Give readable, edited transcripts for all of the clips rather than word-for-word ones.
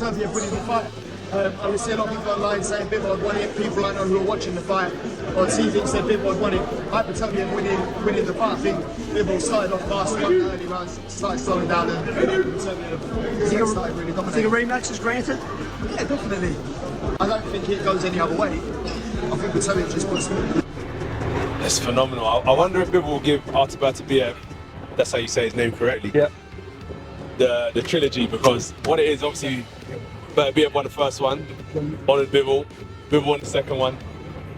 Beterbiev winning the fight. I see a lot of people online saying Bivol won it. People I know who are watching the fight on TV said Bivol won it. Artur Beterbiev winning the fight. I think Bivol started off fast, won the early rounds, started slowing down, and Beterbiev started really dominating. Think a rematch is granted? Yeah, definitely. I don't think it goes any other way. I think Beterbiev just puts it. That's phenomenal. I wonder if Bivol will give Artur Beterbiev, that's how you say his name correctly, Yeah. the trilogy, because what it is, obviously, Beterbiev won the first one, honoured Bivol won the second one.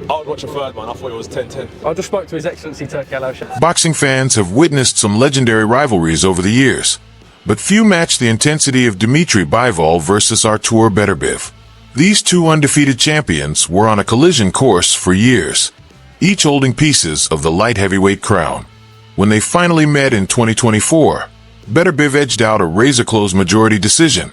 I would watch a third one. I thought it was 10-10. I just spoke to His Excellency Turki Alosha. Boxing fans have witnessed some legendary rivalries over the years, but few match the intensity of Dmitry Bivol versus Artur Beterbiev. These two undefeated champions were on a collision course for years, each holding pieces of the light heavyweight crown. When they finally met in 2024, Beterbiev edged out a razor-close majority decision,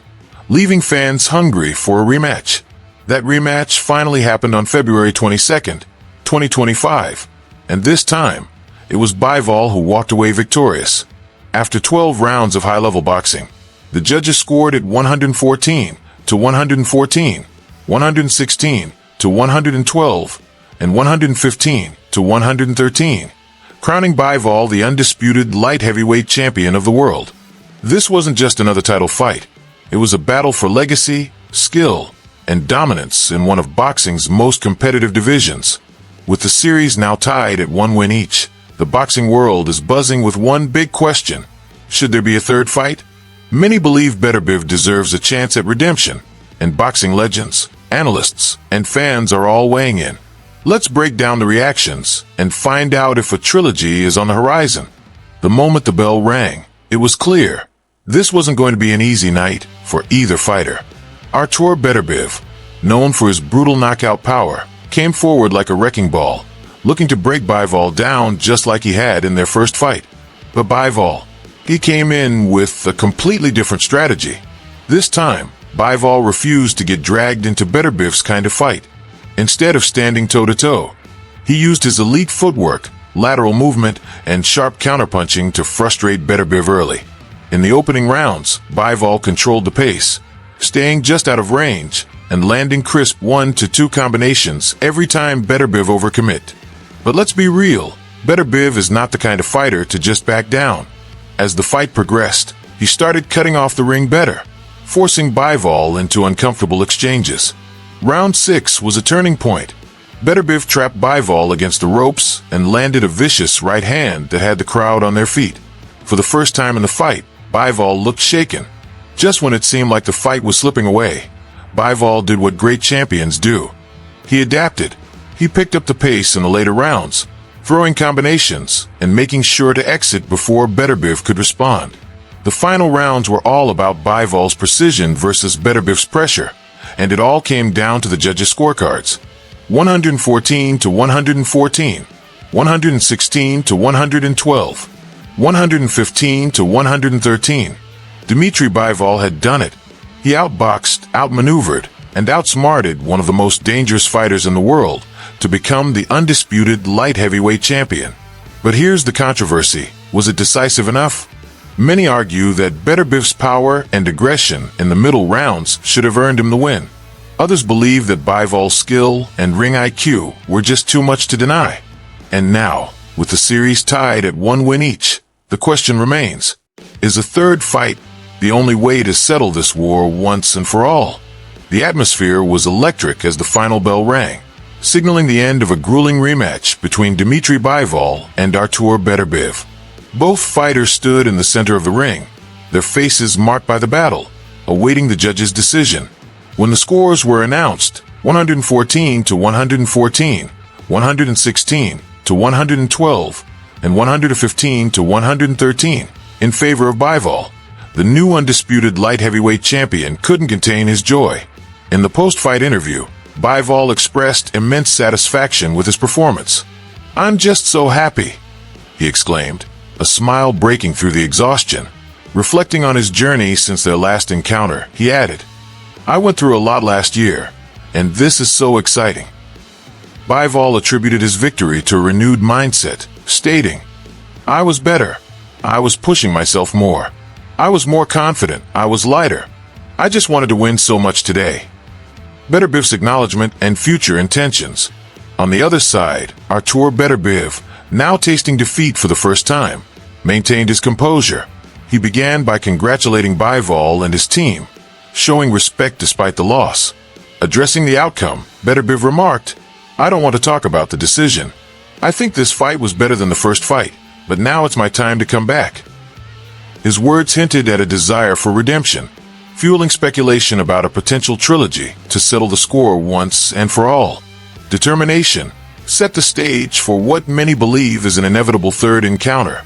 leaving fans hungry for a rematch. That rematch finally happened on February 22nd, 2025, and this time, it was Bivol who walked away victorious. After 12 rounds of high-level boxing, the judges scored at 114 to 114, 116 to 112, and 115 to 113, crowning Bivol the undisputed light heavyweight champion of the world. This wasn't just another title fight. It was a battle for legacy, skill, and dominance in one of boxing's most competitive divisions. With the series now tied at 1 win each, the boxing world is buzzing with one big question. Should there be a third fight? Many believe Beterbiev deserves a chance at redemption, and boxing legends, analysts, and fans are all weighing in. Let's break down the reactions and find out if a trilogy is on the horizon. The moment the bell rang, it was clear. This wasn't going to be an easy night for either fighter. Artur Beterbiev, known for his brutal knockout power, came forward like a wrecking ball, looking to break Bivol down just like he had in their first fight. But Bivol, he came in with a completely different strategy. This time, Bivol refused to get dragged into Beterbiev's kind of fight. Instead of standing toe-to-toe, he used his elite footwork, lateral movement, and sharp counterpunching to frustrate Beterbiev early. In the opening rounds, Bivol controlled the pace, staying just out of range and landing crisp 1-2 combinations every time Beterbiev overcommit. But let's be real, Beterbiev is not the kind of fighter to just back down. As the fight progressed, he started cutting off the ring better, forcing Bivol into uncomfortable exchanges. Round 6 was a turning point. Beterbiev trapped Bivol against the ropes and landed a vicious right hand that had the crowd on their feet. For the first time in the fight, Bivol looked shaken. Just when it seemed like the fight was slipping away, Bivol did what great champions do. He adapted. He picked up the pace in the later rounds, throwing combinations and making sure to exit before Beterbiev could respond. The final rounds were all about Bivol's precision versus Beterbiev's pressure, and it all came down to the judges' scorecards. 114 to 114, 116 to 112, 115 to 113. Dmitry Bivol had done it. He outboxed, outmaneuvered, and outsmarted one of the most dangerous fighters in the world to become the undisputed light heavyweight champion. But here's the controversy. Was it decisive enough? Many argue that Beterbiev's power and aggression in the middle rounds should have earned him the win. Others believe that Bivol's skill and ring IQ were just too much to deny. And now, with the series tied at 1 win each, the question remains, is a third fight the only way to settle this war once and for all? The atmosphere was electric as the final bell rang, signaling the end of a grueling rematch between Dmitry Bivol and Artur Beterbiev. Both fighters stood in the center of the ring, their faces marked by the battle, awaiting the judge's decision. When the scores were announced, 114 to 114, 116 to 112, and 115 to 113, in favor of Bivol, the new undisputed light heavyweight champion couldn't contain his joy. In the post-fight interview, Bivol expressed immense satisfaction with his performance. "I'm just so happy," he exclaimed, a smile breaking through the exhaustion. Reflecting on his journey since their last encounter, he added, "I went through a lot last year, and this is so exciting." Bivol attributed his victory to a renewed mindset, stating, "I was better. I was pushing myself more. I was more confident. I was lighter. I just wanted to win so much today. Beterbiev's acknowledgement and future intentions. On the other side, Artur Beterbiev, now tasting defeat for the first time, maintained his composure. He began by congratulating Bivol and his team, showing respect despite the loss. Addressing the outcome, Beterbiev remarked, "I don't want to talk about the decision. I think this fight was better than the first fight, but now it's my time to come back." His words hinted at a desire for redemption, fueling speculation about a potential trilogy to settle the score once and for all. Determination set the stage for what many believe is an inevitable third encounter.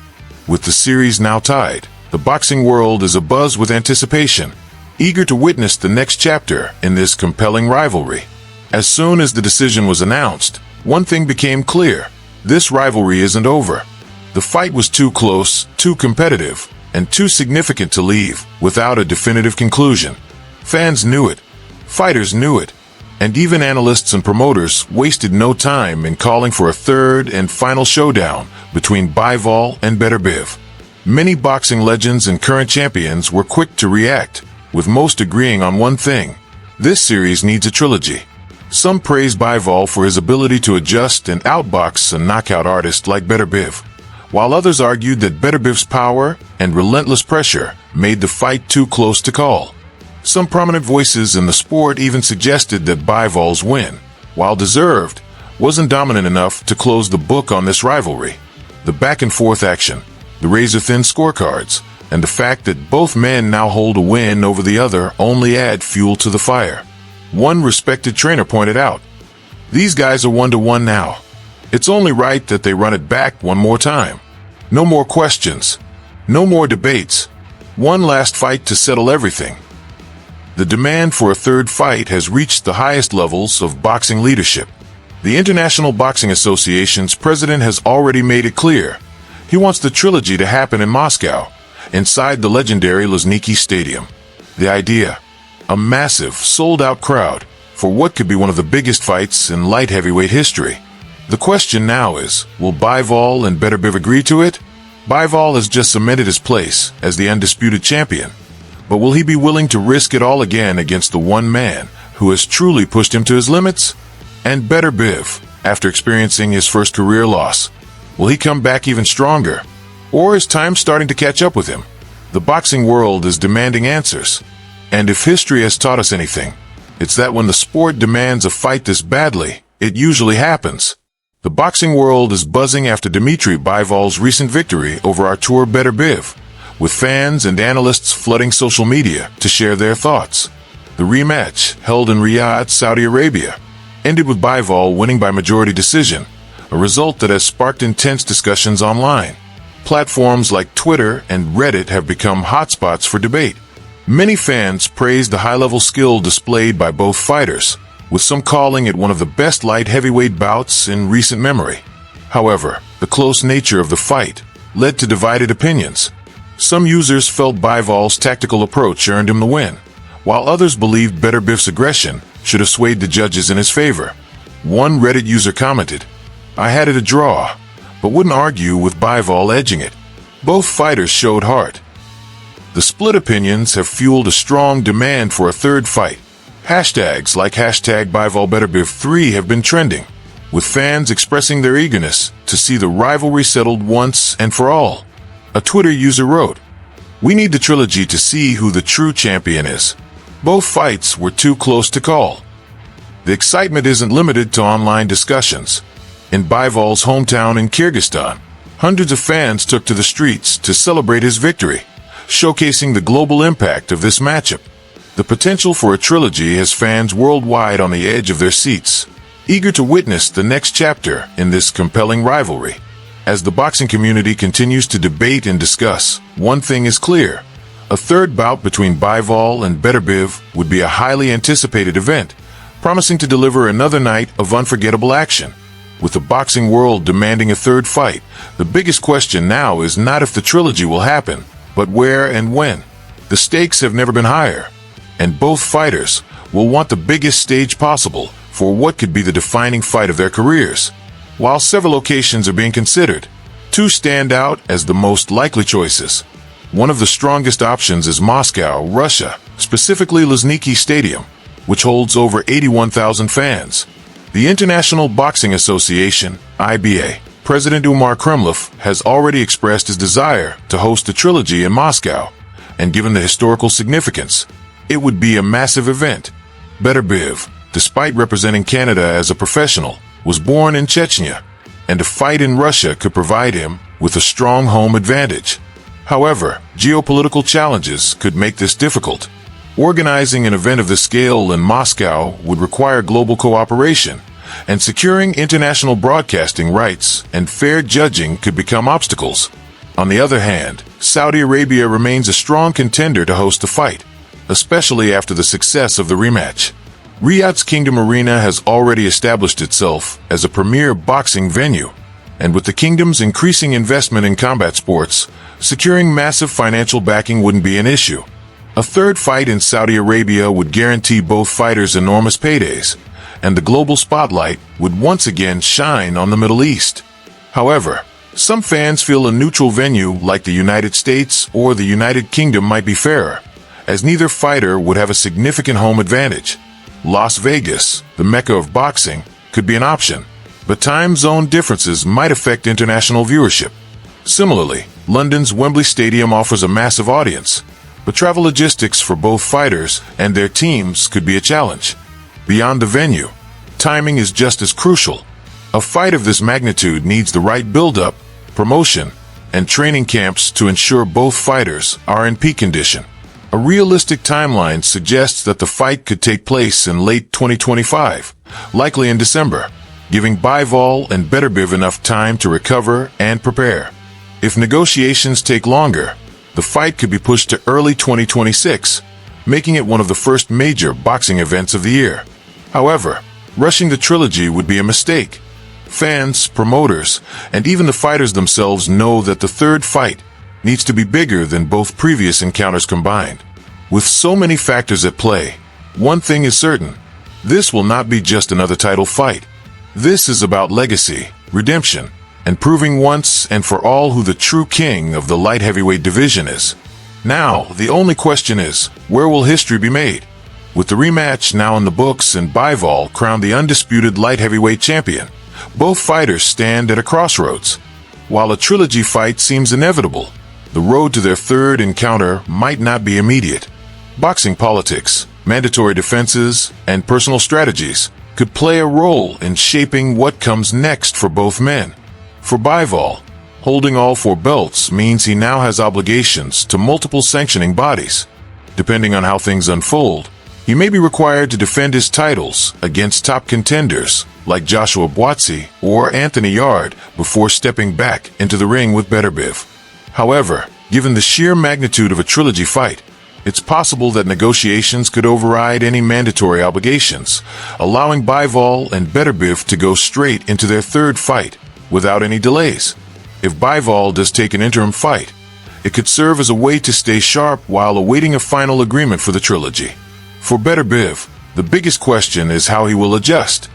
With the series now tied, the boxing world is abuzz with anticipation, eager to witness the next chapter in this compelling rivalry. As soon as the decision was announced, one thing became clear: this rivalry isn't over. The fight was too close, too competitive, and too significant to leave without a definitive conclusion. Fans knew it, fighters knew it, and even analysts and promoters wasted no time in calling for a third and final showdown between Bivol and Beterbiev. Many boxing legends and current champions were quick to react, with most agreeing on one thing: this series needs a trilogy. Some praised Bivol for his ability to adjust and outbox a knockout artist like Beterbiev, while others argued that Beterbiev's power and relentless pressure made the fight too close to call. Some prominent voices in the sport even suggested that Bivol's win, while deserved, wasn't dominant enough to close the book on this rivalry. The back-and-forth action, the razor-thin scorecards, and the fact that both men now hold a win over the other only add fuel to the fire. One respected trainer pointed out, "These guys are 1-1 now. It's only right that they run it back one more time. No more questions. No more debates. One last fight to settle everything." The demand for a third fight has reached the highest levels of boxing leadership. The International Boxing Association's president has already made it clear he wants the trilogy to happen in Moscow, inside the legendary Luzhniki Stadium. The idea: a massive, sold-out crowd for what could be one of the biggest fights in light heavyweight history. The question now is, will Bivol and Beterbiev agree to it? Bivol has just cemented his place as the undisputed champion, but will he be willing to risk it all again against the one man who has truly pushed him to his limits? And Beterbiev, after experiencing his first career loss, will he come back even stronger? Or is time starting to catch up with him? The boxing world is demanding answers. And if history has taught us anything, it's that when the sport demands a fight this badly, it usually happens. The boxing world is buzzing after Dmitry Bivol's recent victory over Artur Beterbiev, with fans and analysts flooding social media to share their thoughts. The rematch, held in Riyadh, Saudi Arabia, ended with Bivol winning by majority decision, a result that has sparked intense discussions online. Platforms like Twitter and Reddit have become hotspots for debate. Many fans praised the high-level skill displayed by both fighters, with some calling it one of the best light heavyweight bouts in recent memory. However, the close nature of the fight led to divided opinions. Some users felt Bivol's tactical approach earned him the win, while others believed Beterbiev's aggression should have swayed the judges in his favor. One Reddit user commented, "I had it a draw, but wouldn't argue with Bivol edging it. Both fighters showed heart." The split opinions have fueled a strong demand for a third fight. Hashtags like #BivolBeterbiev3 have been trending, with fans expressing their eagerness to see the rivalry settled once and for all. A Twitter user wrote, "We need the trilogy to see who the true champion is. Both fights were too close to call." The excitement isn't limited to online discussions. In Bivol's hometown in Kyrgyzstan, hundreds of fans took to the streets to celebrate his victory, showcasing the global impact of this matchup. The potential for a trilogy has fans worldwide on the edge of their seats, eager to witness the next chapter in this compelling rivalry. As the boxing community continues to debate and discuss, one thing is clear: a third bout between Bivol and Beterbiev would be a highly anticipated event, promising to deliver another night of unforgettable action. With the boxing world demanding a third fight, the biggest question now is not if the trilogy will happen, but where and when. The stakes have never been higher, and both fighters will want the biggest stage possible for what could be the defining fight of their careers. While several locations are being considered, two stand out as the most likely choices. One of the strongest options is Moscow, Russia, specifically Luzhniki Stadium, which holds over 81,000 fans. The International Boxing Association, IBA, President Umar Kremlov has already expressed his desire to host the trilogy in Moscow, and given the historical significance, it would be a massive event. Beterbiev, despite representing Canada as a professional, was born in Chechnya, and a fight in Russia could provide him with a strong home advantage. However, geopolitical challenges could make this difficult. Organizing an event of this scale in Moscow would require global cooperation, and securing international broadcasting rights and fair judging could become obstacles. On the other hand, Saudi Arabia remains a strong contender to host the fight, especially after the success of the rematch. Riyadh's Kingdom Arena has already established itself as a premier boxing venue, and with the kingdom's increasing investment in combat sports, securing massive financial backing wouldn't be an issue. A third fight in Saudi Arabia would guarantee both fighters enormous paydays, and the global spotlight would once again shine on the Middle East. However, some fans feel a neutral venue like the United States or the United Kingdom might be fairer, as neither fighter would have a significant home advantage. Las Vegas, the mecca of boxing, could be an option, but time zone differences might affect international viewership. Similarly, London's Wembley Stadium offers a massive audience, but travel logistics for both fighters and their teams could be a challenge. Beyond the venue, timing is just as crucial. A fight of this magnitude needs the right build-up, promotion, and training camps to ensure both fighters are in peak condition. A realistic timeline suggests that the fight could take place in late 2025, likely in December, giving Bivol and Beterbiev enough time to recover and prepare. If negotiations take longer, the fight could be pushed to early 2026, making it one of the first major boxing events of the year. However, rushing the trilogy would be a mistake. Fans, promoters, and even the fighters themselves know that the third fight needs to be bigger than both previous encounters combined. With so many factors at play, one thing is certain: this will not be just another title fight. This is about legacy, redemption, and proving once and for all who the true king of the light heavyweight division is. Now, the only question is, where will history be made? With the rematch now in the books and Bivol crowned the undisputed light heavyweight champion, both fighters stand at a crossroads. While a trilogy fight seems inevitable, the road to their third encounter might not be immediate. Boxing politics, mandatory defenses, and personal strategies could play a role in shaping what comes next for both men. For Bivol, holding all four belts means he now has obligations to multiple sanctioning bodies. Depending on how things unfold, he may be required to defend his titles against top contenders like Joshua Buatsi or Anthony Yarde before stepping back into the ring with Beterbiev. However, given the sheer magnitude of a trilogy fight, it's possible that negotiations could override any mandatory obligations, allowing Bivol and Beterbiev to go straight into their third fight without any delays. If Bivol does take an interim fight, it could serve as a way to stay sharp while awaiting a final agreement for the trilogy. For Beterbiev, the biggest question is how he will adjust.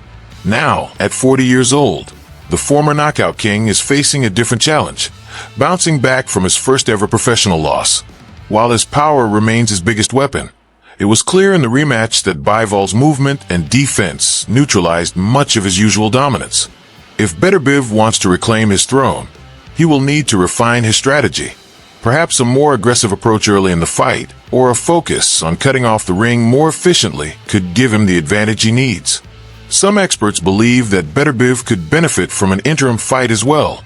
Now, at 40 years old, the former knockout king is facing a different challenge, bouncing back from his first ever professional loss. While his power remains his biggest weapon, it was clear in the rematch that Bivol's movement and defense neutralized much of his usual dominance. If Beterbiev wants to reclaim his throne, he will need to refine his strategy. Perhaps a more aggressive approach early in the fight, or a focus on cutting off the ring more efficiently could give him the advantage he needs. Some experts believe that Beterbiev could benefit from an interim fight as well,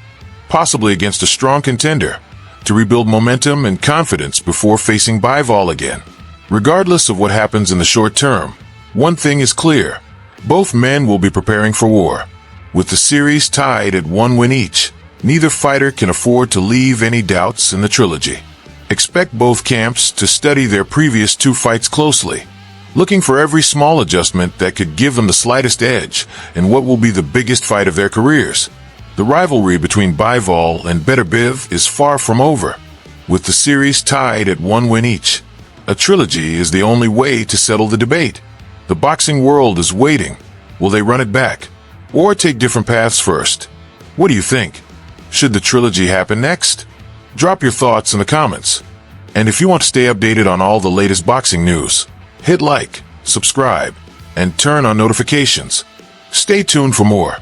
possibly against a strong contender, to rebuild momentum and confidence before facing Bivol again. Regardless of what happens in the short term, one thing is clear: both men will be preparing for war. With the series tied at 1 win each, neither fighter can afford to leave any doubts in the trilogy. Expect both camps to study their previous two fights closely, looking for every small adjustment that could give them the slightest edge in what will be the biggest fight of their careers. The rivalry between Bivol and Beterbiev is far from over. With the series tied at 1 win each, a trilogy is the only way to settle the debate. The boxing world is waiting. Will they run it back, or take different paths first? What do you think? Should the trilogy happen next? Drop your thoughts in the comments. And if you want to stay updated on all the latest boxing news, hit like, subscribe, and turn on notifications. Stay tuned for more.